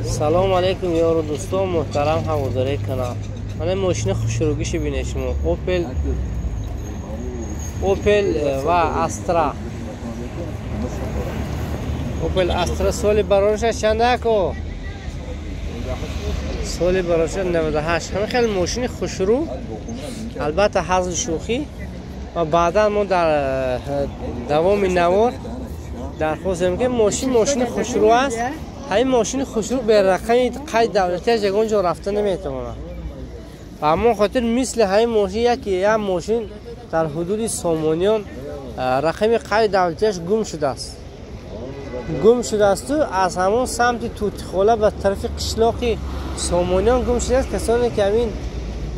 سلام علیکم یار و دوستان محترم هواداری کانال. من ماشین خوشروگیش ببینید شما اوپل و استرا. اوپل استرا سال برایش چنده کو؟ سال برایش 98. همه خیلی ماشین خوشرو، البته حذف شوخی. و بعدا ما در دوام نوار درخواست می‌کنیم که ماشین خوشرو است. همین ماشین خوشرو به رقم قید دولتی از اونجا رفته نمیتونه. و اما خاطر مثل همین ماشین یک ماشین در حدود سامانیان رقم قید دولتیش گم شده است و از همون سمت توتخوله به طرف قشلاقی سامانیان گم شده است. کسانی که همین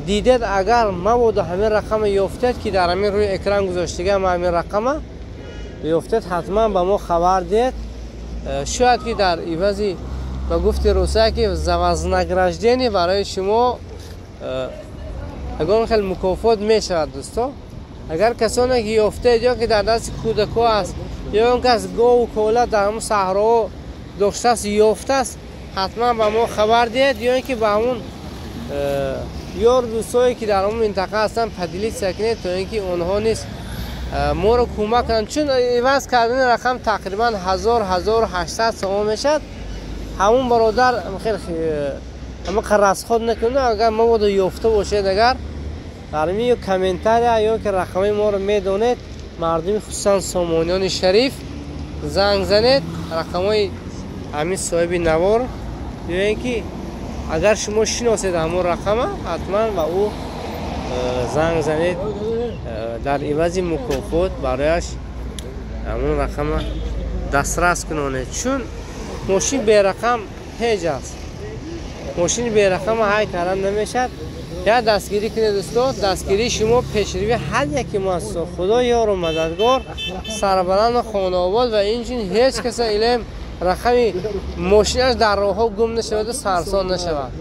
دیدید اگر مبادا همین رقم یافتید که در همین روی اکران گذاشته همین رقم یافتید حتما به ما خبر دید. شاید که در عوضی به گفت روسیه که وزنگرجدنی برای شما اگر خیلی مکافات میشود دوستا. اگر کسانی که یافتید یا که در دست کودکا است یا اون کس گاو و کوله در همون صحرا داشته است یافته است حتما به ما خبر دید، یا اینکه به همون یار دوستایی که در اون منطقه هستن پدیلی سکنید تا اینکه اونها نیست ما رو کمک کنن. چون عوض کردن رقم تقریبا 1800 سوم میشد. همون برادر خیلی اما قرص خود نکنه. اگر ما بود یافته باشید اگر برمی یا کامنتر یا که رقم ما رو میدونید مردمی خصوصا سامانیان شریف زنگ زنید رقمای همین صاحب نوار، یا اینکه اگر شما شناسید همون رقم حتما با او زنگ زنید در عوض مکافات برایش همون رقم دسترس کنید. چون ماشین به رقم هیچ است، ماشین به رقم های کردن نمیشد. یا دستگیری کنید دوستان. دستگیری شما پیشروی هر یکی ما است. خدا یار و مددگار، سربلند خانه آباد و اینجین هیچ کس علم رقم ماشینش در راه ها گم نشود و سرسان نشود.